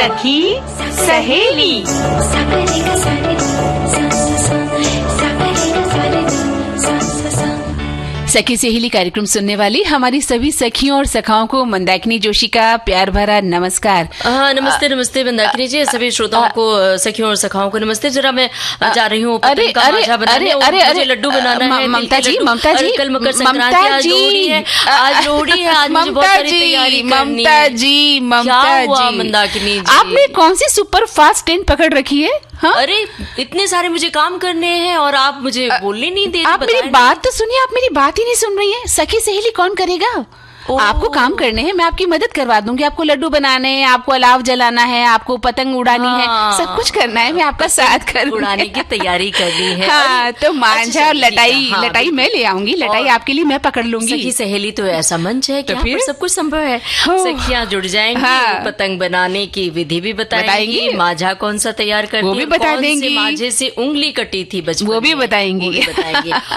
सखी सहेली। सखी सहेली कार्यक्रम सुनने वाली हमारी सभी सखियों और सखाओं को मंदाकिनी जोशी का प्यार भरा नमस्कार। हाँ, नमस्ते नमस्ते मंदाकिनी जी। सभी श्रोताओं को, सखियों और सखाओं को नमस्ते। जरा मैं जा रही हूँ अरे मुझे लड्डू बनाना है। ममता जी, कल मकर संक्रांति, आज लोहड़ी है। आज मुझे बहुत सारी तैयारी करनी है। ममता जी, मंदाकिनी जी, आपने कौन सी सुपर फास्ट ट्रेन पकड़ रखी है? हाँ? अरे इतने सारे मुझे काम करने हैं और आप मुझे बोलने नहीं दे रही। आप मेरी बात तो सुनिए, आप मेरी बात ही नहीं सुन रही हैं। सखी सहेली कौन करेगा? आपको काम करने हैं, मैं आपकी मदद करवा दूंगी। आपको लड्डू बनाने हैं, आपको अलाव जलाना है, आपको पतंग उड़ानी है, सब कुछ करना है। मैं आपका साथ कर उड़ाने की तैयारी करनी है। हाँ, तो मांझा और लटाई मैं ले आऊंगी। लटाई आपके लिए मैं पकड़ लूंगी। सखी सहेली तो ऐसा मंच है कि तो फिर सब कुछ संभव है। सखियां जुड़ जाएंगी। हाँ, पतंग बनाने की विधि भी बताएंगी। मांझा कौन सा तैयार करती है, वो भी बता देंगी। मांझे से उंगली कटी थी बचपन, वो भी बताएंगी।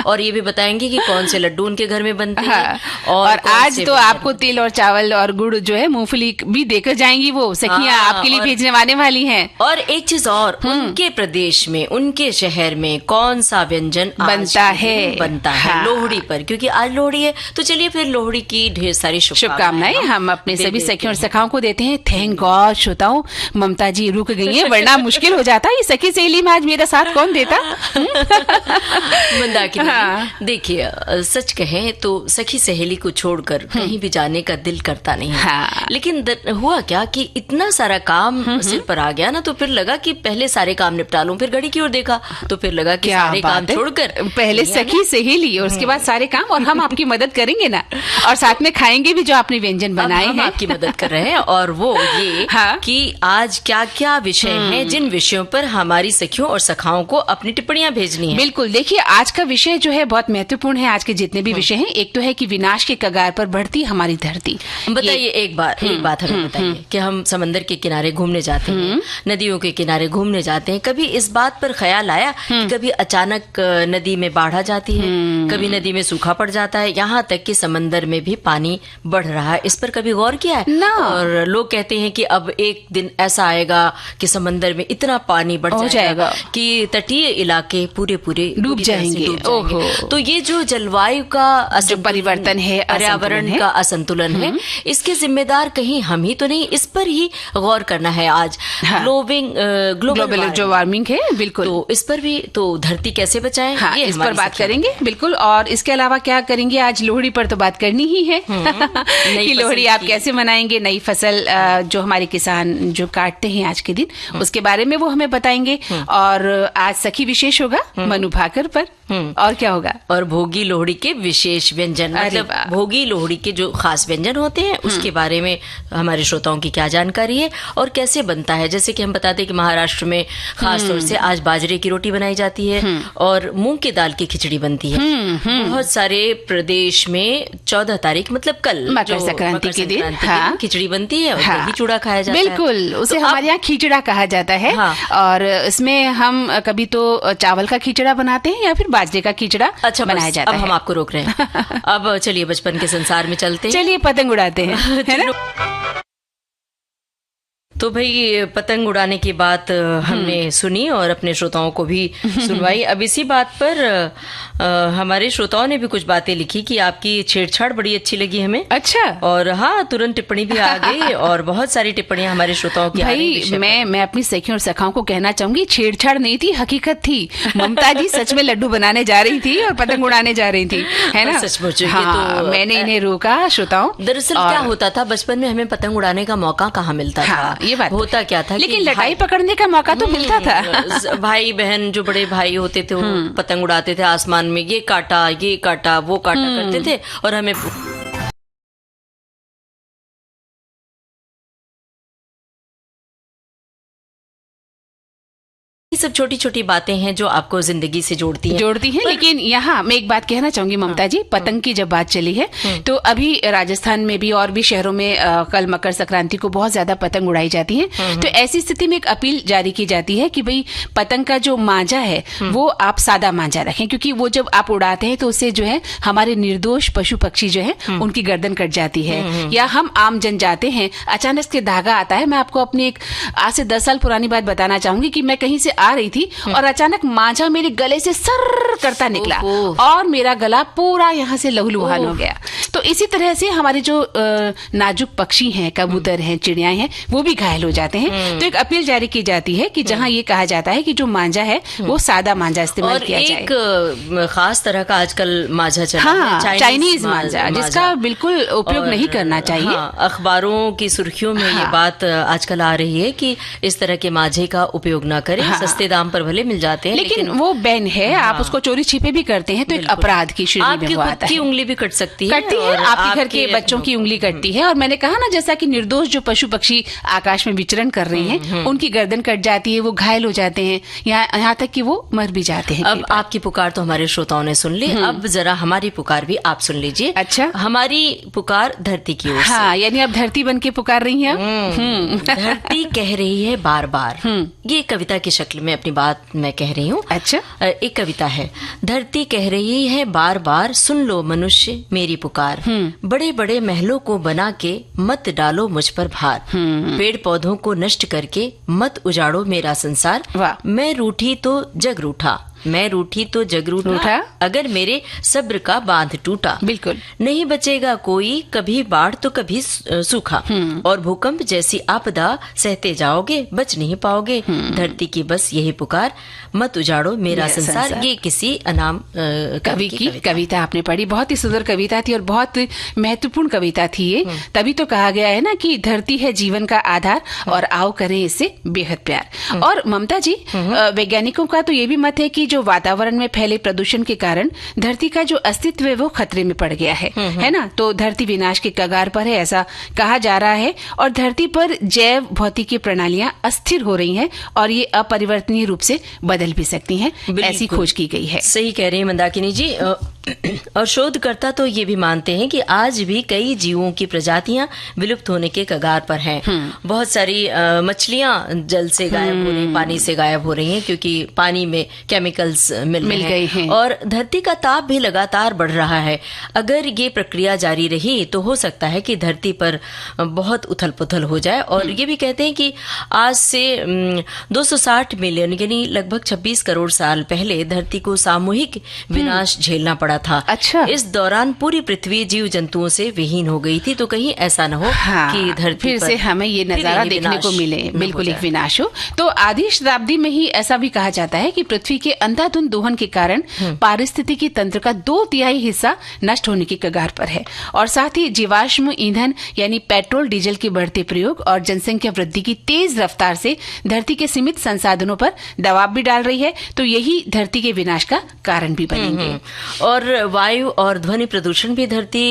और ये भी बताएंगी कि कौन से लड्डू उनके घर में बनते हैं। और आज तो आपको तिल और चावल और गुड़ जो है, मूंगफली भी देकर जाएंगी। वो सखियां आपके लिए भेजने आने वाली हैं। और एक चीज और, उनके प्रदेश में, उनके शहर में कौन सा व्यंजन बनता है लोहड़ी पर, क्योंकि आज लोहड़ी है। तो चलिए फिर लोहड़ी की ढेर सारी शुभकामनाएं हम अपने सभी सखियों और सखाओं को देते हैं। थैंक गॉड श्रोताओं, ममता जी रुक गई है, वरना मुश्किल हो जाता। ये सखी सहेली में आज मेरा साथ कौन देता? मंदाकिनी, देखिए सच कहें तो सखी सहेली को छोड़कर कहीं भी जाने का दिल करता नहीं है। हाँ। लेकिन हुआ क्या कि इतना सारा काम सिर पर आ गया ना, तो फिर लगा कि पहले सारे काम निपटा लूं। फिर घड़ी की ओर देखा तो फिर लगा कि सारे काम छोड़कर पहले सखी सहेली और उसके बाद सारे काम। और हम आपकी मदद करेंगे ना, और साथ में खाएंगे भी जो आपने व्यंजन बनाए हैं। आपकी मदद कर रहे हैं। और वो ये कि आज क्या क्या विषय हैं, जिन विषयों पर हमारी सखियों और सखाओं को अपनी टिप्पणियां भेजनी है। बिल्कुल, देखिए आज का विषय जो है बहुत महत्वपूर्ण है। आज के जितने भी विषय हैं, एक तो है कि विनाश के कगार पर बढ़ती हमारी धरती। बताइए एक बात हमें बताइए कि हम समंदर के किनारे घूमने जाते हैं, नदियों के किनारे घूमने जाते हैं। कभी इस बात पर ख्याल आया कि कभी अचानक नदी में बाढ़ आ जाती है, कभी नदी में सूखा पड़ जाता है, यहाँ तक कि समंदर में भी पानी बढ़ रहा है। इस पर कभी गौर किया है? और लोग कहते हैं कि अब एक दिन ऐसा आएगा कि समंदर में इतना पानी बढ़ जाएगा कि तटीय इलाके पूरे डूब जाएंगे। तो ये जो जलवायु का जो परिवर्तन है, पर्यावरण का असंतुलन है, इसके जिम्मेदार कहीं हम ही तो नहीं? इस पर ही गौर करना है आज। ग्लोबल जो वार्मिंग है, बिल्कुल। तो इस पर भी तो धरती कैसे बचाएं, ये इस पर बात करेंगे बिल्कुल। और इसके अलावा क्या करेंगे, आज लोहड़ी पर तो बात करनी ही है कि लोहड़ी आप कैसे मनाएंगे। नई फसल जो हमारे किसान जो काटते हैं आज के दिन, उसके बारे में वो हमें बताएंगे। और आज सखी विशेष होगा मनु भाकर पर। और क्या होगा? और भोगी लोहड़ी के विशेष व्यंजन, मतलब भोगी लोहड़ी के जो खास व्यंजन होते हैं उसके बारे में हमारे श्रोताओं की क्या जानकारी है और कैसे बनता है। जैसे कि हम बताते हैं कि महाराष्ट्र में खास तौर से आज बाजरे की रोटी बनाई जाती है और मूंग की दाल की खिचड़ी बनती है। बहुत सारे प्रदेश में 14 तारीख मतलब कल मकर संक्रांति के दिन खिचड़ी बनती है और दही चूड़ा खाया जाता है। बिल्कुल, उसे हमारे यहाँ खिचड़ा कहा जाता है। और इसमें हम कभी तो चावल का खिचड़ा बनाते हैं या फिर बाजरे का खिचड़ा बनाया जाता है। अब हम आपको रोक रहे हैं। अब चलिए बचपन के संसार में चलते हैं। चलिए पतंग उड़ाते हैं, है ना? तो भाई पतंग उड़ाने की बात हमने सुनी और अपने श्रोताओं को भी सुनवाई। अब इसी बात पर हमारे श्रोताओं ने भी कुछ बातें लिखी कि आपकी छेड़छाड़ बड़ी अच्छी लगी हमें। अच्छा। और हाँ, तुरंत टिप्पणी भी आ गई और बहुत सारी टिप्पणियां हमारे श्रोताओं की। भाई मैं अपनी सखियों और सखाओं को कहना चाहूंगी, छेड़छाड़ नहीं थी, हकीकत थी। ममता जी सच में लड्डू बनाने जा रही थी और पतंग उड़ाने जा रही थी, है ना? सचमुच। तो मैंने इन्हें रोका श्रोताओं। दरअसल क्या होता था, बचपन में हमें पतंग उड़ाने का मौका कहाँ मिलता था। ये बात होता क्या था, लेकिन लड़ाई पकड़ने का मौका तो मिलता था। भाई बहन जो बड़े भाई होते थे वो पतंग उड़ाते थे आसमान में, ये काटा वो काटा करते थे और हमें सब छोटी छोटी बातें हैं जो आपको जिंदगी से जोड़ती हैं। लेकिन यहाँ मैं एक बात कहना चाहूंगी ममता जी, पतंग की जब बात चली है तो अभी राजस्थान में भी और भी शहरों में कल मकर संक्रांति को बहुत ज्यादा पतंग उड़ाई जाती है। तो ऐसी स्थिति में एक अपील जारी की जाती है कि भाई पतंग का जो मांझा है वो आप सादा मांझा रखें, क्योंकि वो जब आप उड़ाते हैं तो उससे जो है हमारे निर्दोष पशु पक्षी जो है उनकी गर्दन कट जाती है। या हम आम जन जाते हैं, अचानक से धागा आता है। मैं आपको अपनी एक आज से 10 साल पुरानी बात बताना चाहूंगी कि मैं कहीं से आ रही थी और अचानक मांझा मेरे गले से सर करता निकला और मेरा गला पूरा यहाँ से लहूलुहान हो गया। तो इसी तरह से हमारे जो नाजुक पक्षी हैं, कबूतर हैं, चिड़िया हैं, वो भी घायल हो जाते हैं। तो एक अपील जारी की जाती है कि जहाँ ये कहा जाता है कि जो मांझा है वो सादा मांझा इस्तेमाल किया जाए। एक खास तरह का आजकल मांझा चला है, चाइनीज मांझा, जिसका बिल्कुल उपयोग नहीं करना चाहिए। अखबारों की सुर्खियों में ये बात आजकल आ रही है कि इस तरह के मांझे का उपयोग ना करें। सस्ते दाम पर भले मिल जाते हैं, लेकिन वो बैन है। आप उसको चोरी छिपे भी करते हैं तो एक अपराध की श्रेणी में वो आता है। आपकी उंगली भी कट सकती है, आपके घर के बच्चों की उंगली कटती है। और मैंने कहा ना, जैसा कि निर्दोष जो पशु पक्षी आकाश में विचरण कर रहे हैं उनकी गर्दन कट जाती है, वो घायल हो जाते हैं, यहाँ तक कि वो मर भी जाते हैं। अब आपकी पुकार तो हमारे श्रोताओं ने सुन ली, अब जरा हमारी पुकार भी आप सुन लीजिए। अच्छा, हमारी पुकार धरती की ओर से। हाँ, यानी आप धरती बन के पुकार रही हैं। धरती कह रही है बार बार। ये कविता की शक्ल में अपनी बात मैं कह रही हूँ। अच्छा, एक कविता है। धरती कह रही है बार बार, सुन लो मनुष्य मेरी पुकार। बड़े बड़े महलों को बना के मत डालो मुझ पर भार। पेड़ पौधों को नष्ट करके मत उजाड़ो मेरा संसार। मैं रूठी तो जग रूठा, मैं रूठी तो जग रूठा, अगर मेरे सब्र का बांध टूटा। बिल्कुल नहीं बचेगा कोई, कभी बाढ़ तो कभी सूखा, और भूकंप जैसी आपदा सहते जाओगे, बच नहीं पाओगे। धरती की बस यही पुकार, मत उजाड़ो मेरा संसार। ये किसी अनाम कवि की कविता आपने पढ़ी। बहुत ही सुंदर कविता थी और बहुत महत्वपूर्ण कविता थी ये। तभी तो कहा गया है ना कि धरती है जीवन का आधार और आओ करें इससे बेहद प्यार। और ममता जी, वैज्ञानिकों का तो ये भी मत है कि जो वातावरण में फैले प्रदूषण के कारण धरती का जो अस्तित्व है वो खतरे में पड़ गया है ना। तो धरती विनाश के कगार पर है, ऐसा कहा जा रहा है। और धरती पर जैव भौतिकी प्रणालियां अस्थिर हो रही हैं और ये अपरिवर्तनीय रूप से बदल भी सकती हैं, ऐसी खोज की गई है। सही कह रही हैं मंदाकिनी जी। और शोधकर्ता तो ये भी मानते हैं कि आज भी कई जीवों की प्रजातियां विलुप्त होने के कगार पर हैं। बहुत सारी मछलियां जल से गायब हो रही, पानी से गायब हो रही हैं, क्योंकि पानी में केमिकल्स मिल गए हैं। और धरती का ताप भी लगातार बढ़ रहा है। अगर ये प्रक्रिया जारी रही तो हो सकता है कि धरती पर बहुत उथल पुथल हो जाए। और ये भी कहते हैं कि आज से 260 मिलियन यानी लगभग 26 करोड़ साल पहले धरती को सामूहिक विनाश झेलना पड़ा था। अच्छा, इस दौरान पूरी पृथ्वी जीव जंतुओं से विहीन हो गई थी। तो कहीं ऐसा न हो कि धरती फिर से हमें ये नजारा देखने को मिले, बिल्कुल एक विनाश हो। तो आधी शताब्दी में ही ऐसा भी कहा जाता है कि पृथ्वी के अंधाधुंध दोहन के कारण पारिस्थितिकी तंत्र का 2/3 हिस्सा नष्ट होने की कगार पर है। और साथ ही जीवाश्म ईंधन यानी पेट्रोल डीजल के बढ़ते प्रयोग और जनसंख्या वृद्धि की तेज रफ्तार से धरती के सीमित संसाधनों पर दबाव भी डाल रही है। तो यही धरती के विनाश का कारण भी बनेंगे। और वायु और ध्वनि प्रदूषण भी धरती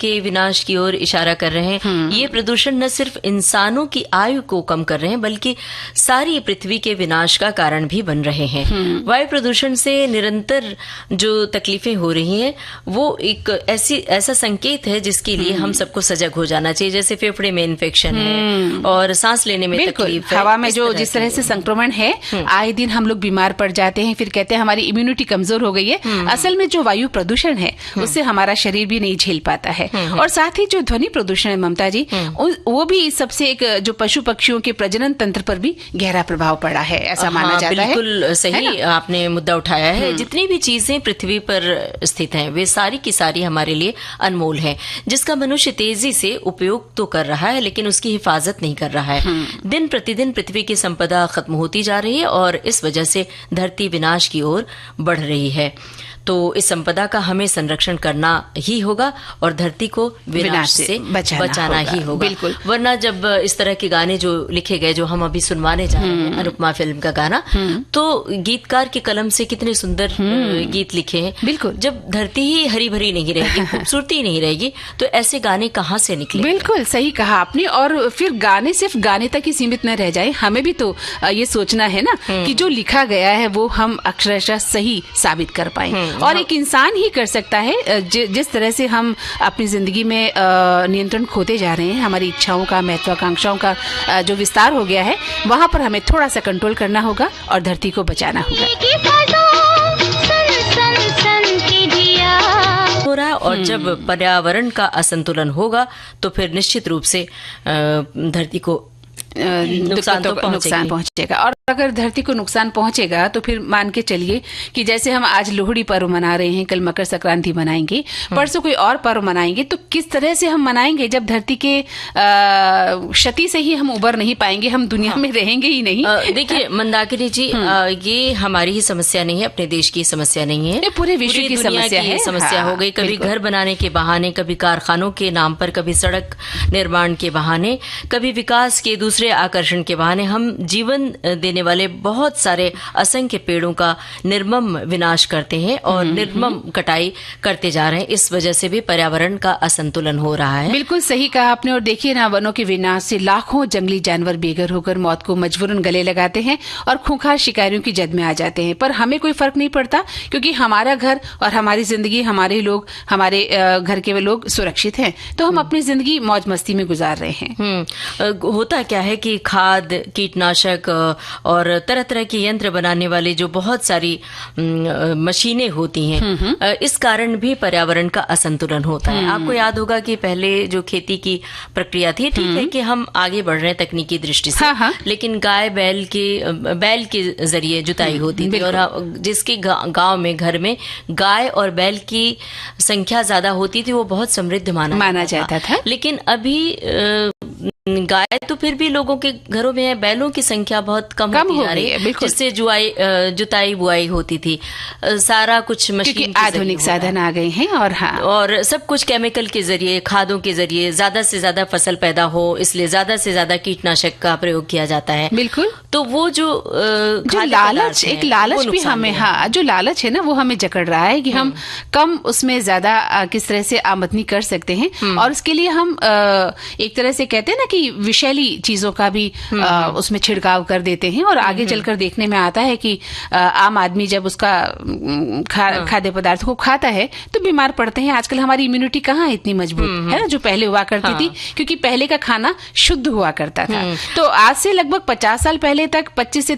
के विनाश की ओर इशारा कर रहे हैं। ये प्रदूषण न सिर्फ इंसानों की आयु को कम कर रहे हैं बल्कि सारी पृथ्वी के विनाश का कारण भी बन रहे हैं। वायु प्रदूषण से निरंतर जो तकलीफें हो रही हैं वो एक ऐसा संकेत है जिसके लिए हम सबको सजग हो जाना चाहिए। जैसे फेफड़े में इन्फेक्शन है और सांस लेने में तकलीफ है, हवा में जो जिस तरह से संक्रमण है, आए दिन हम लोग बीमार पड़ जाते हैं, फिर कहते हैं हमारी इम्यूनिटी कमजोर हो गई है। असल में जो वायु प्रदूषण है उससे हमारा शरीर भी नहीं झेल पाता है। और साथ ही जो ध्वनि प्रदूषण है ममता जी, वो भी सबसे एक जो पशु पक्षियों के प्रजनन तंत्र पर भी गहरा प्रभाव पड़ा है, ऐसा माना जाता है। बिल्कुल सही आपने मुद्दा उठाया है। जितनी भी चीजें पृथ्वी पर स्थित हैं वे सारी की सारी हमारे लिए अनमोल है, जिसका मनुष्य तेजी से उपयोग तो कर रहा है लेकिन उसकी हिफाजत नहीं कर रहा है। दिन प्रतिदिन पृथ्वी की संपदा खत्म होती जा रही है और इस वजह से धरती विनाश की ओर बढ़ रही है। तो इस संपदा का हमें संरक्षण करना ही होगा और धरती को विनाश से बचाना ही होगा। बिल्कुल। वरना जब इस तरह के गाने जो लिखे गए, जो हम अभी सुनवाने जा रहे हैं, अनुपमा फिल्म का गाना, तो गीतकार की कलम से कितने सुंदर गीत लिखे हैं। बिल्कुल। जब धरती ही हरी भरी नहीं रहेगी, खूबसूरती नहीं रहेगी, तो ऐसे गाने कहाँ से निकले? बिल्कुल सही कहा आपने। और फिर गाने सिर्फ गाने तक ही सीमित न रह जाए, हमें भी तो ये सोचना है ना कि जो लिखा गया है वो हम अक्षरशः सही साबित कर पाए। और एक इंसान ही कर सकता है। जिस तरह से हम अपनी जिंदगी में नियंत्रण खोते जा रहे हैं, हमारी इच्छाओं का, महत्वाकांक्षाओं का जो विस्तार हो गया है, वहां पर हमें थोड़ा सा कंट्रोल करना होगा और धरती को बचाना होगा। हो रहा है। और जब पर्यावरण का असंतुलन होगा तो फिर निश्चित रूप से धरती को नुकसान पहुंचेगा। और अगर धरती को नुकसान पहुंचेगा तो फिर मान के चलिए कि जैसे हम आज लोहड़ी पर्व मना रहे हैं, कल मकर संक्रांति मनाएंगे, परसों कोई और पर्व मनाएंगे, तो किस तरह से हम मनाएंगे जब धरती के क्षति से ही हम उबर नहीं पाएंगे, हम दुनिया में रहेंगे ही नहीं। देखिए मंदाकिनी जी, ये हमारी ही समस्या नहीं है, अपने देश की समस्या नहीं है, पूरे विश्व की समस्या हो गई। कभी घर बनाने के बहाने, कभी कारखानों के नाम पर, कभी सड़क निर्माण के बहाने, कभी विकास के दूसरे आकर्षण के बहाने हम जीवन देने वाले बहुत सारे असंख्य पेड़ों का निर्मम विनाश करते हैं और निर्मम कटाई करते जा रहे हैं। इस वजह से भी पर्यावरण का असंतुलन हो रहा है। बिल्कुल सही कहा आपने। और देखिए ना, वनों के विनाश से लाखों जंगली जानवर बेघर होकर मौत को मजबूरन गले लगाते हैं और खूंखार शिकारियों की जद में आ जाते हैं। पर हमें कोई फर्क नहीं पड़ता, क्योंकि हमारा घर और हमारी जिंदगी, हमारे लोग, हमारे घर के लोग सुरक्षित हैं, तो हम अपनी जिंदगी मौज मस्ती में गुजार रहे हैं। होता क्या है कि खाद, कीटनाशक और तरह तरह के यंत्र बनाने वाले जो बहुत सारी मशीनें होती हैं, इस कारण भी पर्यावरण का असंतुलन होता है। आपको याद होगा कि पहले जो खेती की प्रक्रिया थी, ठीक है कि हम आगे बढ़ रहे हैं तकनीकी दृष्टि से, लेकिन गाय बैल के जरिए जुताई होती थी, और जिसके गांव में, घर में गाय और बैल की संख्या ज्यादा होती थी, वो बहुत समृद्ध माना जाता था। लेकिन अभी गाय तो फिर भी लोगों के घरों में है, बैलों की संख्या बहुत कम होती जा रही है, जिससे जुताई बुआई होती थी। सारा कुछ मशीन, आधुनिक साधन आ गए हैं, और सब कुछ केमिकल के जरिए, खादों के जरिए ज्यादा से ज्यादा फसल पैदा हो, इसलिए ज्यादा से ज्यादा कीटनाशक का प्रयोग किया जाता है। बिल्कुल। तो वो जो लालच, एक लालच भी हमें, जो लालच है ना, वो हमें जकड़ रहा है कि हम कम उसमें ज्यादा किस तरह से आमदनी कर सकते हैं, और उसके लिए हम एक तरह से कहते हैं ना कि विषैली चीजों का भी उसमें छिड़काव कर देते हैं, और आगे चलकर देखने में आता है कि आम आदमी जब उसका खाद्य पदार्थ को खाता है तो बीमार पड़ते हैं। आजकल हमारी इम्यूनिटी कहाँ इतनी मजबूत है ना, जो पहले हुआ करती थी, क्योंकि पहले का खाना शुद्ध हुआ करता था। तो आज से लगभग 50 साल पहले तक 25 से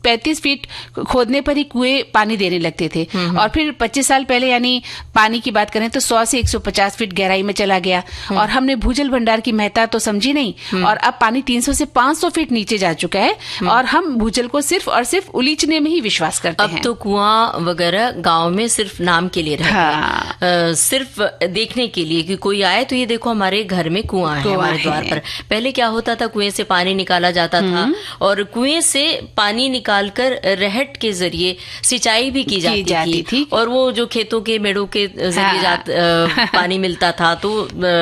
35 फीट खोदने पर ही कुएं पानी देने लगते थे, और फिर 25 साल पहले यानी पानी की बात करें तो 100 से 150 फीट गहराई में चला गया, और हमने भूजल भंडार की महत्ता तो समझी नहीं, और अब पानी 300 से 500 फीट नीचे जा चुका है, और हम भूजल को सिर्फ और सिर्फ उलीचने में ही विश्वास करते हैं। अब तो कुआं वगैरह गांव में सिर्फ नाम के लिए रहते सिर्फ देखने के लिए कि कोई आए तो ये देखो हमारे घर में कुआं है, हमारे द्वार पर। पहले क्या होता था, कुएं से पानी निकाला जाता था, और कुएं से पानी निकालकर रहट के जरिए सिंचाई भी की जाती थी, और वो जो खेतों के मेड़ों के जरिए पानी मिलता था, तो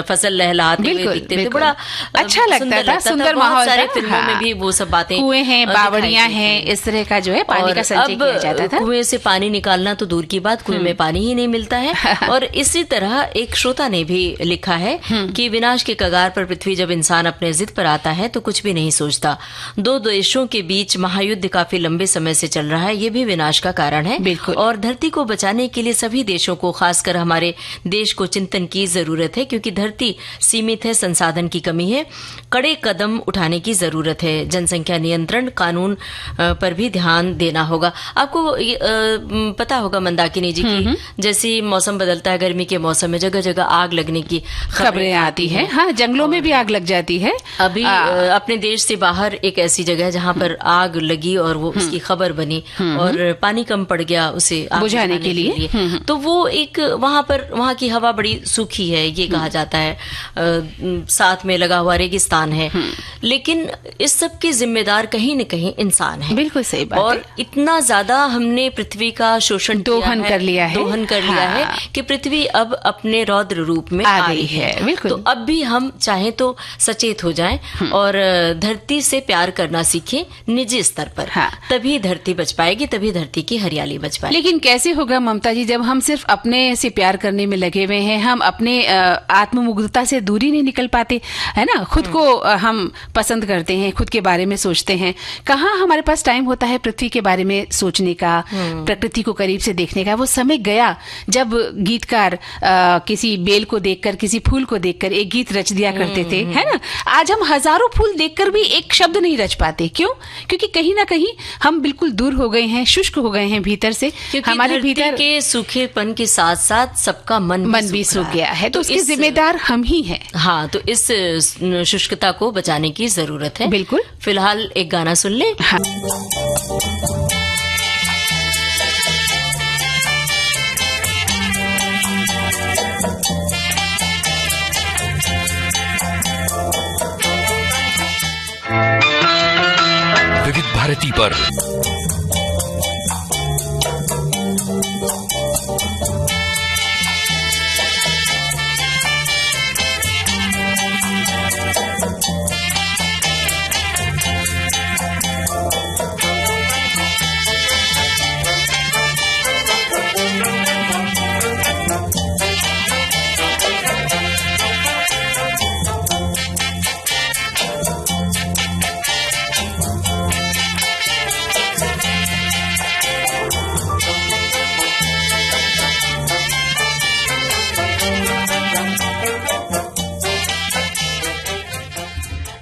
फसल लहलहाते हुए दिखते थे, बड़ा अच्छा लगता था, सुंदर माहौल। सारे फिल्मों में भी वो सब बातें, कुएं हैं, बावड़ियां हैं, इस तरह का जो है पानी का संचय किया जाता था। कुएं से पानी निकालना तो दूर की बात, कुएं में पानी ही नहीं मिलता है। और इसी तरह एक श्रोता ने भी लिखा है कि विनाश के कगार पर पृथ्वी जब इंसान अपने जिद पर आता है तो कुछ भी नहीं सोचता। दो देशों के बीच महायुद्ध काफी लंबे समय से चल रहा है, ये भी विनाश का कारण है। और धरती को बचाने के लिए सभी देशों को, खासकर हमारे देश को चिंतन की जरूरत है, क्योंकि धरती सीमित है, संसाधन की कमी है, कड़े कदम उठाने की जरूरत है। जनसंख्या नियंत्रण कानून पर भी ध्यान देना होगा। आपको पता होगा मंदाकिनी जी की, जैसे मौसम बदलता है, गर्मी के मौसम में जगह जगह आग लगने की खबरें आती हैं। हाँ, जंगलों में भी आग लग जाती है। अभी अपने देश से बाहर एक ऐसी जगह है जहाँ पर आग लगी और वो उसकी खबर बनी और पानी कम पड़ गया उसे बुझाने के लिए। तो वो एक वहां की हवा बड़ी सूखी है, ये कहा जाता है, साथ में लगा हुआ रेगिस्तान है, लेकिन इस सब के जिम्मेदार कहीं न कहीं इंसान है। बिल्कुल सही बात और है। इतना ज्यादा हमने पृथ्वी का शोषण दोहन कर लिया है कि पृथ्वी अब अपने रौद्र रूप में आ गई है। बिल्कुल। तो अब भी हम चाहे तो सचेत हो जाएं और धरती से प्यार करना सीखें निजी स्तर पर। तभी धरती बच पाएगी, तभी धरती की हरियाली बच पाएगी। लेकिन कैसे होगा ममता जी, जब हम सिर्फ अपने से प्यार करने में लगे हुए हैं, हम अपने आत्ममुग्धता से दूरी नहीं निकल पाते, है ना? खुद को हम पसंद करते हैं, खुद के बारे में सोचते हैं। कहाँ हमारे पास टाइम होता है पृथ्वी के बारे में सोचने का, प्रकृति को करीब से देखने का? वो समय गया जब गीतकार किसी बेल को देखकर, किसी फूल को देखकर एक गीत रच दिया करते थे, है ना? आज हम हजारों फूल देखकर भी एक शब्द नहीं रच पाते। क्यों? क्योंकि कहीं ना कहीं हम बिल्कुल दूर हो गए हैं, शुष्क हो गए हैं भीतर से। हमारे भीतर के सूखेपन के साथ साथ सबका मन भी सूख गया है, तो इसके जिम्मेदार हम ही हैं। हाँ, तो इस शुष्कता को बचाने की जरूरत है। बिल्कुल। फिलहाल एक गाना सुन ले। हाँ। विविध भारती पर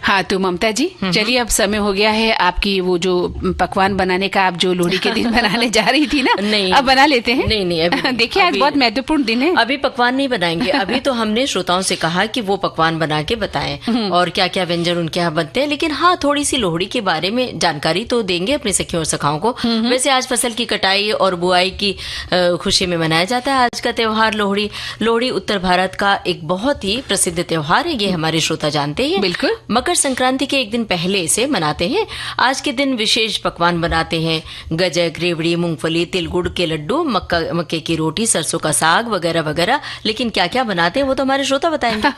हाँ, तो ममता जी चलिए, अब समय हो गया है आपकी वो जो पकवान बनाने का, आप जो लोहड़ी के दिन बनाने जा रही थी ना, नहीं, अब बना लेते हैं। नहीं अभी देखिए, आज बहुत महत्वपूर्ण दिन है। अभी पकवान नहीं बनाएंगे। अभी तो हमने श्रोताओं से कहा कि वो पकवान बना के बताएं और क्या क्या व्यंजन उनके यहाँ बनते हैं। लेकिन हाँ, थोड़ी सी लोहड़ी के बारे में जानकारी तो देंगे अपने सखियों और सखाओं को। वैसे आज फसल की कटाई और बुआई की खुशी में मनाया जाता है आज का त्योहार लोहड़ी। लोहड़ी उत्तर भारत का एक बहुत ही प्रसिद्ध त्योहार है, ये हमारे श्रोता जानते हैं। बिल्कुल। मकर संक्रांति के एक दिन पहले से मनाते हैं। आज के दिन विशेष पकवान बनाते हैं, गजक, रेवड़ी, मूंगफली, तिल गुड़ के लड्डू, मक्के की रोटी, सरसों का साग वगैरह वगैरह। लेकिन क्या क्या बनाते हैं वो तो हमारे श्रोता बताएंगे।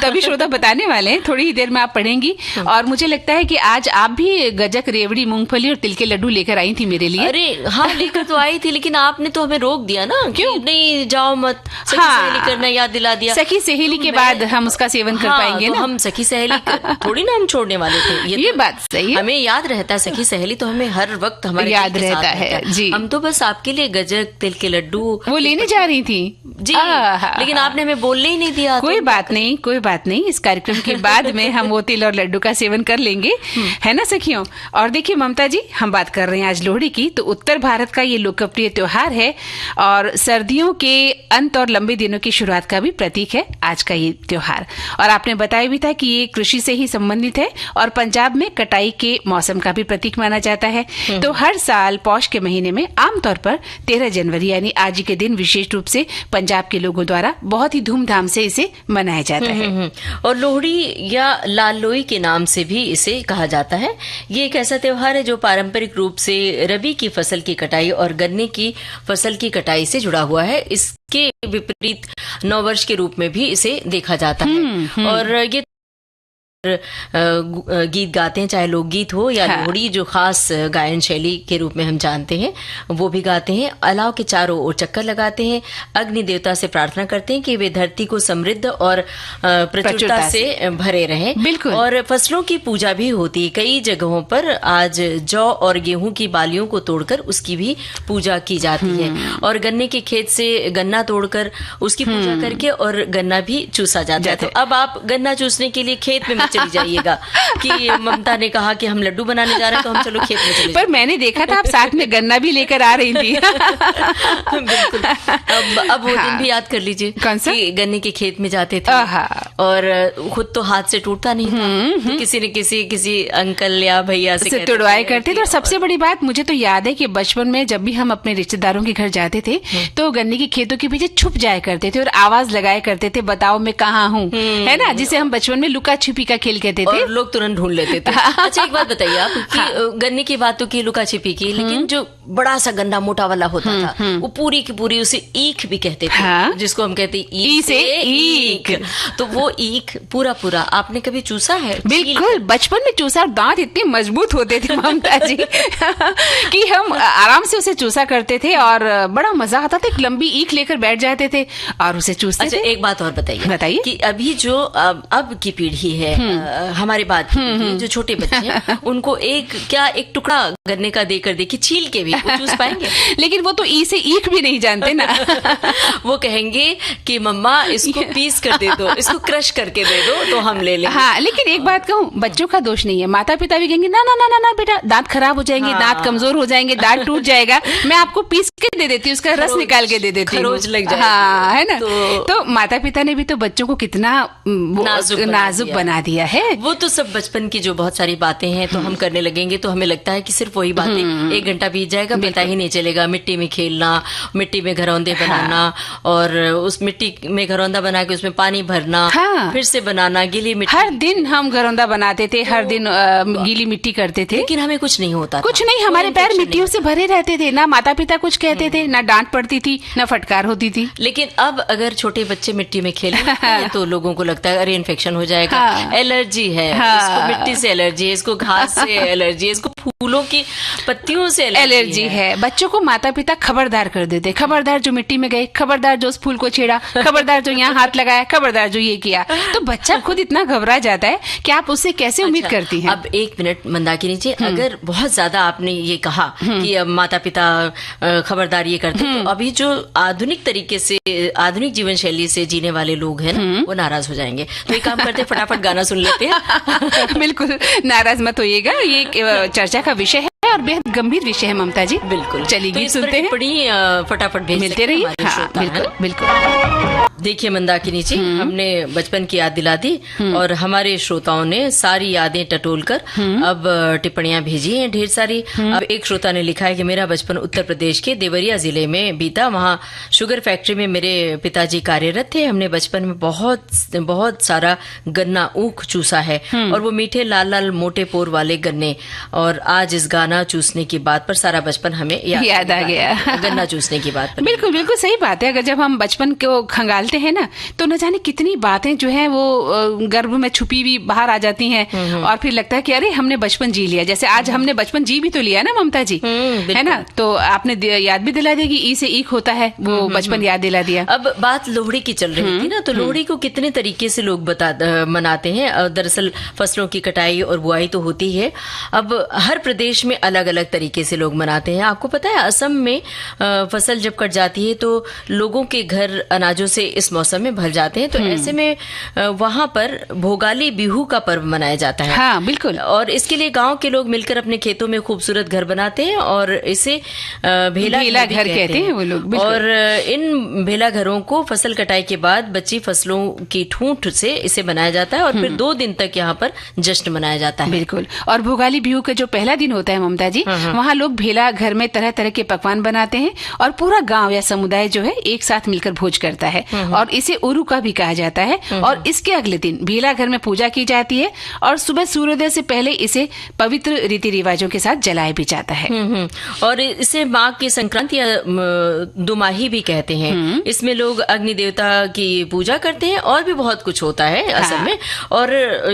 तभी श्रोता बताने वाले हैं, थोड़ी ही देर में आप पढ़ेंगी। और मुझे लगता है कि आज आप भी गजक, रेवड़ी, मूंगफली और तिल के लड्डू लेकर आई थी मेरे लिए। अरे हाँ, लेकर तो आई थी, लेकिन आपने तो हमें रोक दिया ना। क्यों? नहीं जाओ मत, सखी सहेली करना याद दिला दिया। सखी सहेली के बाद हम उसका सेवन कर पाएंगे तो ना। हम सखी सहेली थोड़ी ना हम छोड़ने वाले थे। ये बात सही है। हमें याद रहता है, सखी सहेली तो हमें हर वक्त हमारे याद रहता है जी। हम तो बस आपके लिए गजक, तिल के लड्डू वो लेने जा रही थी जी, लेकिन आपने हमें बोलने ही नहीं दिया। कोई बात नहीं, कोई बात नहीं। इस कार्यक्रम के बाद में हम वो तिल और लड्डू का सेवन कर लेंगे, है ना सखियों। और देखिए ममता जी, हम बात कर रहे हैं आज लोहड़ी की। तो उत्तर भारत का ये लोकप्रिय त्योहार है और सर्दियों के अंत और लंबे दिनों की शुरुआत का भी प्रतीक है आज का ये त्योहार। और आपने बताया भी था कि ये कृषि से ही संबंधित है और पंजाब में कटाई के मौसम का भी प्रतीक माना जाता है। तो हर साल पौष के महीने में आमतौर पर 13 जनवरी यानी आज के दिन विशेष रूप से पंजाब के लोगों द्वारा बहुत ही धूमधाम से इसे मनाया जाता है। और लोहड़ी या लाल लोई के नाम से भी इसे कहा जाता है। ये एक ऐसा त्योहार है जो पारंपरिक रूप से रबी की फसल की कटाई और गन्ने की फसल की कटाई से जुड़ा हुआ है। इसके विपरीत नववर्ष के रूप में भी इसे देखा जाता है। और ये गीत गाते हैं, चाहे लोकगीत हो या लोहड़ी जो खास गायन शैली के रूप में हम जानते हैं, वो भी गाते हैं। अलाव के चारों ओर चक्कर लगाते हैं, अग्नि देवता से प्रार्थना करते हैं कि वे धरती को समृद्ध और प्रचुरता से भरे रहें। बिल्कुल। और फसलों की पूजा भी होती है। कई जगहों पर आज जौ और गेहूं की बालियों को तोड़कर उसकी भी पूजा की जाती है। और गन्ने के खेत से गन्ना तोड़कर उसकी पूजा करके और गन्ना भी चूसा जाता है। तो अब आप गन्ना चूसने के लिए खेत में चली जाइएगा कि ममता ने कहा कि हम लड्डू बनाने जा रहे हैं तो हम चलो खेत में चले पर मैंने देखा था आप साथ में गन्ना भी लेकर आ रही थी। बिल्कुल। अब वो दिन भी याद कर लीजिए। कौन सा? कि गन्ने के खेत में जाते थे और खुद तो हाथ से टूटता नहीं था, तो किसी न किसी अंकल या भैया से तुड़वाए करते थे। और सबसे बड़ी बात मुझे तो याद है कि बचपन में जब भी हम अपने रिश्तेदारों के घर जाते थे तो गन्ने के खेतों के पीछे छुप जाया करते थे और आवाज लगाया करते थे, बताओ मैं कहाँ हूँ, है ना, जिसे हम बचपन में लुका छिपी का खेल कहते थे। और लोग तुरंत ढूंढ लेते थे। अच्छा, एक बात बताइए आप कि गन्ने की बात तो की, लुका छिपी की, लेकिन जो बड़ा सा गन्ना मोटा वाला होता था वो पूरी की पूरी उसे ईख भी कहते थे, जिसको हम कहते ई से ईख। तो वो ईख पूरा पूरा आपने कभी चूसा है? बिल्कुल, बचपन में चूसा और दांत इतने मजबूत होते थे ममता जी कि हम आराम से उसे चूसा करते थे और बड़ा मजा आता था। एक लंबी ईख लेकर बैठ जाते थे और उसे चूसते थे। एक बात और बताइए कि अभी जो अब की पीढ़ी है, हमारे बाद की पीढ़ी, जो छोटे बच्चे हैं, उनको एक टुकड़ा गन्ने का देकर देखिए, छील के भी वो चूस पाएंगे? लेकिन वो तो ई से ईख भी नहीं जानते ना। वो कहेंगे कि मम्मा इसको पीस कर दे दो, इसको क्रश करके दे दो तो हम ले लेंगे। हाँ, लेकिन एक बात कहूँ, बच्चों का दोष नहीं है, माता पिता भी कहेंगे ना ना ना ना ना बेटा, दांत खराब हो जाएंगे, दांत कमजोर हो जाएंगे, दांत टूट जाएगा, मैं आपको पीस के दे देती हूँ, उसका रस निकाल के दे देती हूँ, खरोच लग जाएगा। हाँ, है ना। तो माता पिता ने भी तो बच्चों को कितना नाजुक बना दिया है। वो तो सब बचपन की जो बहुत सारी बातें हैं तो हम करने लगेंगे तो हमें लगता है कि सिर्फ वही बातें, 1 घंटा बीत जाएगा पता ही नहीं चलेगा। मिट्टी में खेलना, मिट्टी में घरौंदे बनाना, और उस मिट्टी में घरौंदा बना के उसमें पानी भरना, फिर से बनाना, गीली मिट्टी। हर दिन हम घरौंदा बनाते थे, हर दिन गीली मिट्टी करते थे, लेकिन हमें कुछ नहीं होता, कुछ नहीं, हमारे पैर मिट्टियों से भरे रहते थे, ना माता पिता कुछ कहते थे, ना डांट पड़ती थी, ना फटकार होती थी। लेकिन अब अगर छोटे बच्चे मिट्टी में खेलें तो लोगों को लगता है अरे इन्फेक्शन हो जाएगा, एलर्जी है, इसको मिट्टी से एलर्जी है, इसको घास से एलर्जी है, इसको फूलों की पत्तियों से एलर्जी है। बच्चों को माता पिता खबरदार कर देते, खबरदार जो मिट्टी में गए, खबरदार जो उस फूल को छेड़ा, खबरदार जो यहाँ हाथ लगाया, खबरदार जो ये किया। तो बच्चा खुद इतना घबरा जाता है कि आप उससे कैसे उम्मीद करती हैं? अब 1 मिनट मंदाकिनी जी, अगर बहुत ज्यादा आपने ये कहा कि अब माता पिता खबरदार ये करते, तो अभी जो आधुनिक तरीके से, आधुनिक जीवन शैली से जीने वाले लोग हैं ना, वो नाराज हो जाएंगे। तो एक काम करते हैं, फटाफट गाना सुन लेते हैं। बिल्कुल, नाराज मत होइएगा, ये चर्चा का विषय है और बेहद गंभीर विषय है ममता जी। बिल्कुल, चलिए गीत सुनते हैं, बड़ी फटाफट भेज मिलते रहिए। हाँ, बिल्कुल बिल्कुल। देखिए मंदाकिनी जी, हमने बचपन की याद दिला दी और हमारे श्रोताओं ने सारी यादें टटोलकर अब टिप्पणियां भेजी हैं ढेर सारी। अब एक श्रोता ने लिखा है कि मेरा बचपन उत्तर प्रदेश के देवरिया जिले में बीता, वहाँ शुगर फैक्ट्री में मेरे पिताजी कार्यरत थे। हमने बचपन में बहुत सारा गन्ना ऊख चूसा है, और वो मीठे लाल लाल मोटे पोर वाले गन्ने। और आज इस गाना चूसने की बात पर सारा बचपन हमें याद आ गया, गन्ना चूसने की बात पर। बिल्कुल बिल्कुल सही बात है। अगर जब हम बचपन को खंगालते हैं ना, तो न जाने कितनी बातें जो है वो गर्भ में छुपी हुई बाहर आ जाती हैं, और फिर लगता है कि अरे हमने बचपन जी लिया। जैसे आज हमने बचपन जी भी तो लिया ना ममता जी, है ना। तो आपने याद भी दिला दिया कि ई से ईख होता है, वो बचपन याद दिला दिया। अब बात लोहड़ी की चल रही थी ना, तो लोहड़ी को कितने तरीके से लोग मनाते हैं। दरअसल फसलों की कटाई और बुआई तो होती है, अब हर प्रदेश में अलग अलग तरीके से लोग मनाते हैं। आपको पता है असम में फसल जब कट जाती है तो लोगों के घर अनाजों से इस मौसम में भर जाते हैं, तो ऐसे में वहां पर भोगाली बिहू का पर्व मनाया जाता है। हाँ, बिल्कुल। और इसके लिए गांव के लोग मिलकर अपने खेतों में खूबसूरत घर बनाते हैं और इसे भेला घर कहते हैं वो लोग। और इन भेला घरों को फसल कटाई के बाद बची फसलों की ठूंठ से इसे बनाया जाता है और फिर 2 दिन तक यहाँ पर जश्न मनाया जाता है। बिल्कुल। और भोगाली बिहू का जो पहला दिन होता है ममता जी, वहाँ लोग भेला घर में तरह तरह के पकवान बनाते हैं और पूरा गांव या समुदाय जो है एक साथ मिलकर भोज करता है, और इसे उरुका भी कहा जाता है। और इसके अगले दिन भेला घर में पूजा की जाती है और सुबह सूर्योदय से पहले इसे पवित्र रीति रिवाजों के साथ जलाया भी जाता है। और इसे माघ की संक्रांति या दुमाही भी कहते हैं। इसमें लोग अग्नि देवता की पूजा करते हैं और भी बहुत कुछ होता है असम में। और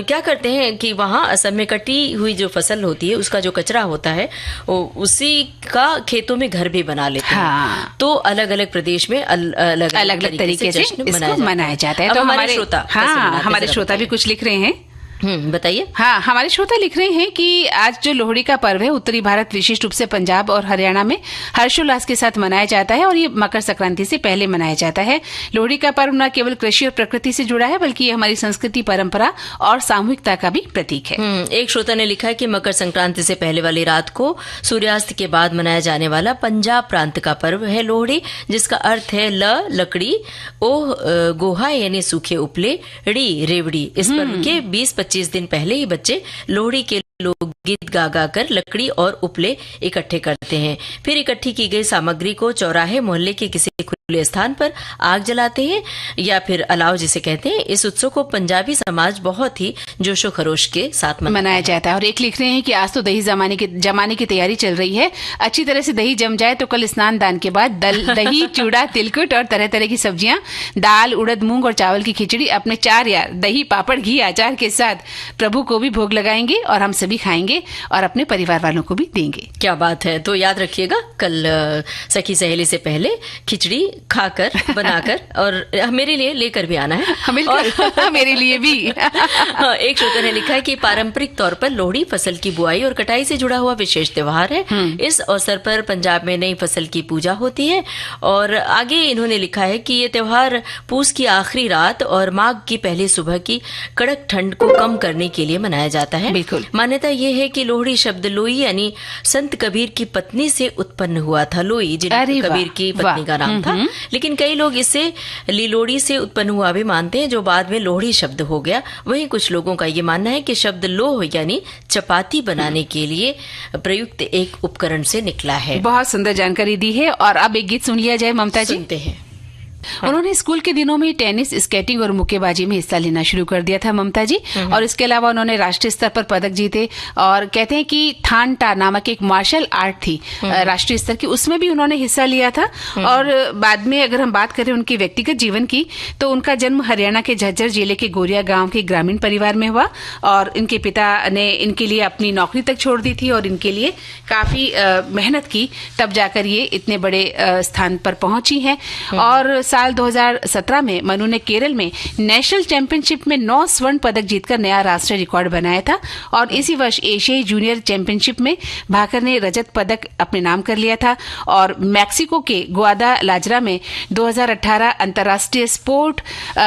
क्या करते हैं कि वहाँ असम में कटी हुई जो फसल होती है उसका जो कचरा होता है उसी का खेतों में घर भी बना लेते हैं। तो अलग अलग प्रदेश में अलग अलग तरीके से इसको मनाया जाता है। तो हमारे श्रोता भी कुछ लिख रहे हैं। बताइए। हाँ, हमारे श्रोता लिख रहे हैं कि आज जो लोहड़ी का पर्व है उत्तरी भारत विशेष रूप से पंजाब और हरियाणा में हर्षोल्लास के साथ मनाया जाता है और ये मकर संक्रांति से पहले मनाया जाता है। लोहड़ी का पर्व न केवल कृषि और प्रकृति से जुड़ा है बल्कि ये हमारी संस्कृति, परंपरा और सामूहिकता का भी प्रतीक है। एक श्रोता ने लिखा है कि मकर संक्रांति से पहले वाली रात को सूर्यास्त के बाद मनाया जाने वाला पंजाब प्रांत का पर्व है लोहड़ी, जिसका अर्थ है लकड़ी, ओह गोहा यानी सूखे उपले, ड़ी रेवड़ी। इस पर्व के 20-25 दिन पहले ही बच्चे लोहड़ी के लोग गीत गा गा कर लकड़ी और उपले इकट्ठे करते हैं। फिर इकट्ठी की गई सामग्री को चौराहे, मोहल्ले के किसी खुले स्थान पर आग जलाते हैं या फिर अलाव जिसे कहते हैं। इस उत्सव को पंजाबी समाज बहुत ही जोशो खरोश के साथ मनाया जाता है। और एक लिख रहे हैं कि आज तो दही जमाने की तैयारी चल रही है। अच्छी तरह से दही जम जाए तो कल स्नान दान के बाद दही, चूड़ा, तिलकुट और तरह तरह की सब्जियां, दाल, उड़द, मूंग और चावल की खिचड़ी अपने 4 यार दही, पापड़, घी, अचार के साथ प्रभु को भी भोग लगाएंगे और हम भी खाएंगे और अपने परिवार वालों को भी देंगे। क्या बात है। तो याद रखिएगा, कल सखी सहेली से पहले खिचड़ी खाकर, बनाकर और मेरे लिए लेकर भी आना है। और मेरे लिए भी। एक श्रोता ने लिखा है कि पारंपरिक तौर पर लोहड़ी फसल की बुआई और कटाई से जुड़ा हुआ विशेष त्योहार है। इस अवसर पर पंजाब में नई फसल की पूजा होती है। और आगे इन्होंने लिखा है कि ये त्योहार पूस की आखिरी रात और माघ की पहली सुबह की कड़क ठंड को कम करने के लिए मनाया जाता है। बिल्कुल। मान्यता ये है कि लोहड़ी शब्द लोई यानी संत कबीर की पत्नी से उत्पन्न हुआ था। लोई जिन कबीर की पत्नी का नाम था, लेकिन कई लोग इसे लीलोड़ी से उत्पन्न हुआ भी मानते हैं, जो बाद में लोहड़ी शब्द हो गया। वहीं कुछ लोगों का ये मानना है कि शब्द लोह यानी चपाती बनाने के लिए प्रयुक्त एक उपकरण से निकला है। बहुत सुंदर जानकारी दी है। और अब एक गीत सुन लिया जाए ममता जी। सुनते हैं। उन्होंने स्कूल के दिनों में टेनिस, स्केटिंग और मुक्केबाजी में हिस्सा लेना शुरू कर दिया था ममता जी। और इसके अलावा उन्होंने राष्ट्रीय स्तर पर पदक जीते। और कहते हैं कि थान टा नामक एक मार्शल आर्ट थी राष्ट्रीय स्तर की, उसमें भी उन्होंने हिस्सा लिया था। और बाद में अगर हम बात करें उनके व्यक्तिगत जीवन की, तो उनका जन्म हरियाणा के झज्जर जिले के गोरिया गांव के ग्रामीण परिवार में हुआ। और इनके पिता ने इनके लिए अपनी नौकरी तक छोड़ दी थी और इनके लिए काफी मेहनत की, तब जाकर ये इतने बड़े स्थान पर पहुंची हैं। और साल 2017 में मनु ने केरल में नेशनल चैंपियनशिप में 9 स्वर्ण पदक जीतकर नया राष्ट्रीय रिकॉर्ड बनाया था। और इसी वर्ष एशियाई जूनियर चैंपियनशिप में भाकर ने रजत पदक अपने नाम कर लिया था। और मैक्सिको के ग्वादालाजरा में 2018 अंतर्राष्ट्रीय स्पोर्ट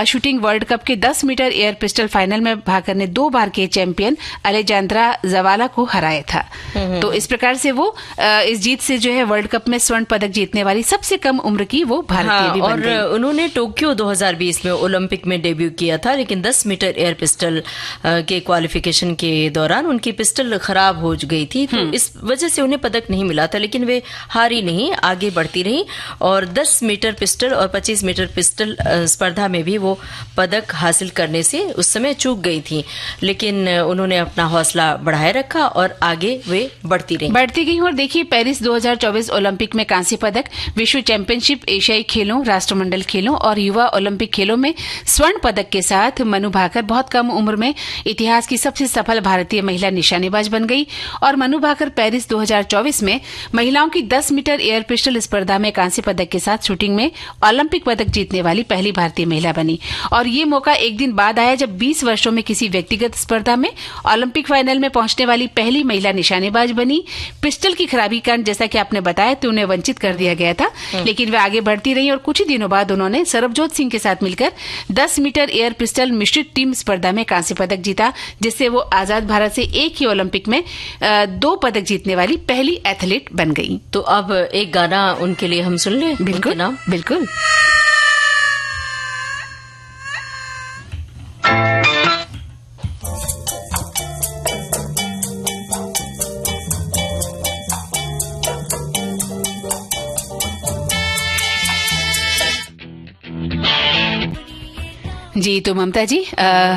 शूटिंग वर्ल्ड कप के 10 मीटर एयर पिस्टल फाइनल में भाकर ने 2 बार के चैंपियन अलेजांद्रा जवाला को हराया था। तो इस प्रकार से वो इस जीत से जो है वर्ल्ड कप में स्वर्ण पदक जीतने वाली सबसे कम उम्र की वो भारतीय भी बन गई। उन्होंने टोक्यो 2020 में ओलंपिक में डेब्यू किया था, लेकिन 10 मीटर एयर पिस्टल के क्वालिफिकेशन के दौरान उनकी पिस्टल खराब हो गई थी, तो इस वजह से उन्हें पदक नहीं मिला था। लेकिन वे हारी नहीं, आगे बढ़ती रही और 10 मीटर पिस्टल और 25 मीटर पिस्टल स्पर्धा में भी वो पदक हासिल करने से उस समय चूक गई थी। लेकिन उन्होंने अपना हौसला बढ़ाए रखा और आगे वे बढ़ती गई। और देखिए, पेरिस 2024 ओलंपिक में कांस्य पदक, विश्व चैंपियनशिप, एशियाई खेलों, राष्ट्रमंडल खेलों और युवा ओलंपिक खेलों में स्वर्ण पदक के साथ मनु भाकर बहुत कम उम्र में इतिहास की सबसे सफल भारतीय महिला निशानेबाज बन गई। और मनु भाकर पेरिस 2024 में महिलाओं की 10 मीटर एयर पिस्टल स्पर्धा में कांस्य पदक के साथ शूटिंग में ओलंपिक पदक जीतने वाली पहली भारतीय महिला बनी। और ये मौका एक दिन बाद आया जब 20 वर्षों में किसी व्यक्तिगत स्पर्धा में ओलंपिक फाइनल में पहुंचने वाली पहली महिला निशानेबाज बनी। पिस्टल की खराबी कारण, जैसा कि आपने बताया, तो उन्हें वंचित कर दिया गया था, लेकिन वे आगे बढ़ती रही और कुछ ही दिनों बाद उन्होंने सरबजोत सिंह के साथ मिलकर 10 मीटर एयर पिस्टल मिश्रित टीम स्पर्धा में कांस्य पदक जीता, जिससे वो आजाद भारत से एक ही ओलंपिक में 2 पदक जीतने वाली पहली एथलीट बन गई। तो अब एक गाना उनके लिए हम सुन लें। बिल्कुल, बिल्कुल। जी, तो ममता जी,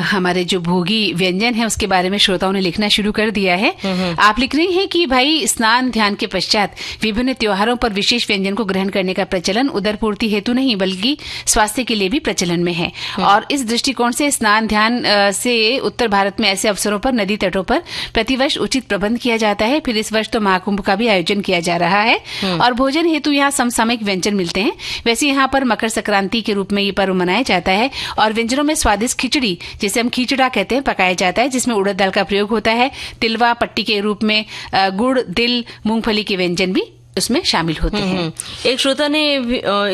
हमारे जो भोगी व्यंजन है उसके बारे में श्रोताओं ने लिखना शुरू कर दिया है। आप लिख रही हैं कि भाई, स्नान ध्यान के पश्चात विभिन्न त्योहारों पर विशेष व्यंजन को ग्रहण करने का प्रचलन उदरपूर्ति हेतु नहीं बल्कि स्वास्थ्य के लिए भी प्रचलन में है। और इस दृष्टिकोण से स्नान ध्यान से उत्तर भारत में ऐसे अवसरों पर नदी तटों पर प्रतिवर्ष उचित प्रबंध किया जाता है। फिर इस वर्ष तो महाकुंभ का भी आयोजन किया जा रहा है और भोजन हेतु यहाँ समसामयिक व्यंजन मिलते हैं। वैसे यहाँ पर मकर संक्रांति के रूप में ये पर्व मनाया जाता है और व्यंजनों व्यंजनों में स्वादिष्ट खिचड़ी, जिसे हम खिचड़ा कहते हैं, पकाया जाता है, जिसमें उड़द दाल का प्रयोग होता है। तिलवा पट्टी के रूप में गुड़, तिल, मूंगफली के व्यंजन भी उसमें शामिल होते हैं। एक श्रोता ने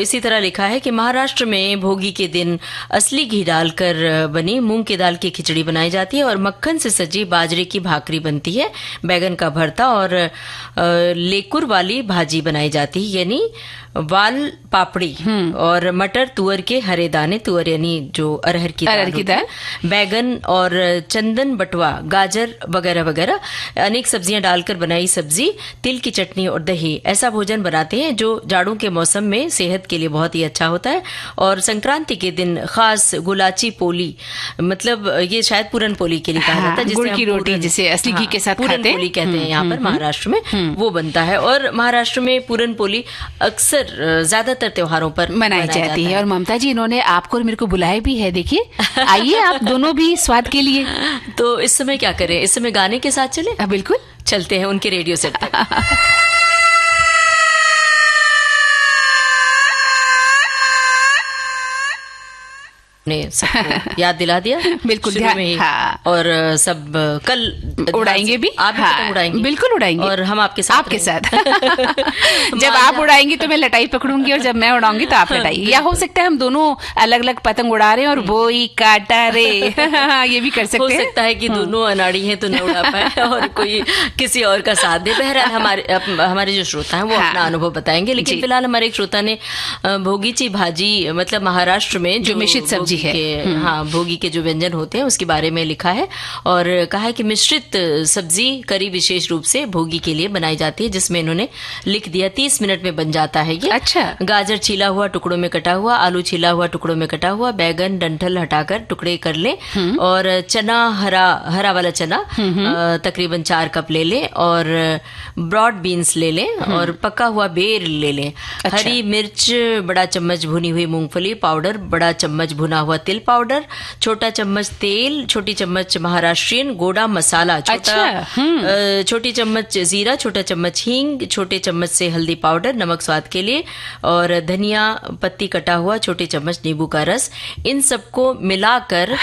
इसी तरह लिखा है कि महाराष्ट्र में भोगी के दिन असली घी डालकर बनी मूंग की दाल की खिचड़ी बनाई जाती है और मक्खन से सजी बाजरे की भाकरी बनती है, बैगन का भरता और लेकुर वाली भाजी बनाई जाती है, यानी वाल पापड़ी, और मटर, तुअर के हरे दाने, तुअर यानी जो अरहर की दाल, बैगन और चंदन बटवा, गाजर वगैरह वगैरह अनेक सब्जियां डालकर बनाई सब्जी, तिल की चटनी और दही। ऐसा भोजन बनाते हैं जो जाड़ों के मौसम में सेहत के लिए बहुत ही अच्छा होता है। और संक्रांति के दिन खास गुलाची पोली, मतलब ये शायद पूरन पोली के लिए कहा जाता है, गुड़ की रोटी जिसे असली घी के साथ पूरन पोली कहते हैं यहाँ पर महाराष्ट्र में, वो बनता है। और महाराष्ट्र में पूरन पोली अक्सर ज्यादातर त्योहारों पर मनाई जाती है। और ममता जी, इन्होंने आपको और मेरे को बुलाया भी है, देखिए आइए आप दोनों भी स्वाद के लिए। तो इस समय क्या करें, इस समय गाने के साथ चले? बिल्कुल चलते हैं उनके रेडियो सेट तक। ने सबको याद दिला दिया बिल्कुल शुरू में ही। हाँ। और सब कल उड़ाएंगे भी, आप हाँ, उड़ाएंगे, बिल्कुल उड़ाएंगे, और हम आपके साथ जब आप उड़ाएंगे तो मैं लटाई पकड़ूंगी और जब मैं उड़ाऊंगी तो आप लटाई, या हो सकता है हम दोनों अलग अलग पतंग उड़ा रहे हैं और बोई काटा रे ये भी कर सकते हैं। हो सकता है कि दोनों अनाड़ी हैं तो न उड़ा पाए और कोई किसी और का साथ दे। बहरहाल हमारे जो श्रोता हैं वो अपना अनुभव बताएंगे, लेकिन फिलहाल हमारे एक श्रोता ने भोगीची भाजी, मतलब महाराष्ट्र में जो मिश्रित सब्जी है, हाँ, भोगी के जो व्यंजन होते हैं उसके बारे में लिखा है और कहा है कि मिश्रित सब्जी करी विशेष रूप से भोगी के लिए बनाई जाती है, जिसमें इन्होंने लिख दिया 30 मिनट में बन जाता है ये। अच्छा। गाजर छीला हुआ टुकड़ों में कटा हुआ, आलू छीला हुआ टुकड़ों में कटा हुआ, बैगन डंठल हटाकर टुकड़े कर ले, और चना, हरा वाला चना तकरीबन 4 कप ले ले, और ब्रॉड बीन्स ले लें, और पका हुआ बेर ले लें। अच्छा। हरी मिर्च, बड़ा चम्मच भुनी हुई मूंगफली पाउडर, बड़ा चम्मच भुना हुआ तिल पाउडर, छोटा चम्मच तेल, छोटी चम्मच महाराष्ट्रियन गोड़ा मसाला, छोटी चम्मच जीरा, छोटा चम्मच हींग, छोटे चम्मच से हल्दी पाउडर, नमक स्वाद के लिए, और धनिया पत्ती कटा हुआ, छोटे चम्मच नींबू का रस। इन सबको मिलाकर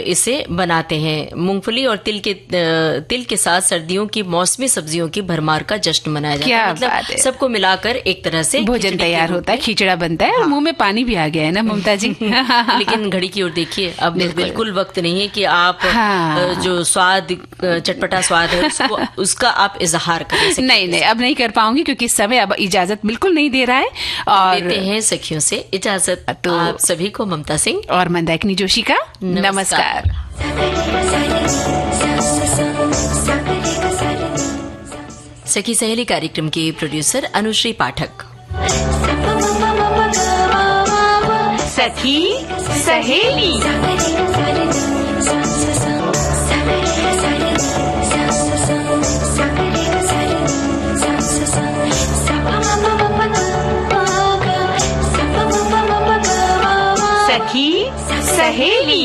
इसे बनाते हैं। मूंगफली और तिल के साथ सर्दियों की मौसमी सब्जियों की भरमार का जश्न मनाया जाता है। मतलब सबको मिलाकर एक तरह से भोजन तैयार होता है, खिचड़ा बनता है। और मुंह में पानी भी आ गया है ना ममता जी। लेकिन घड़ी की ओर देखिए, अब बिल्कुल वक्त नहीं है कि आप जो स्वाद, चटपटा स्वाद है उसका आप इजहार करें। नहीं, अब नहीं कर पाऊंगी क्योंकि इस समय अब इजाजत बिल्कुल नहीं दे रहा है। और देते हैं सखियों से इजाजत। तो आप सभी को ममता सिंह और मंदाकिनी जोशी का नमस्कार। सखी सहेली कार्यक्रम के प्रोड्यूसर अनुश्री पाठक। सखी सहेली सखी सहेली।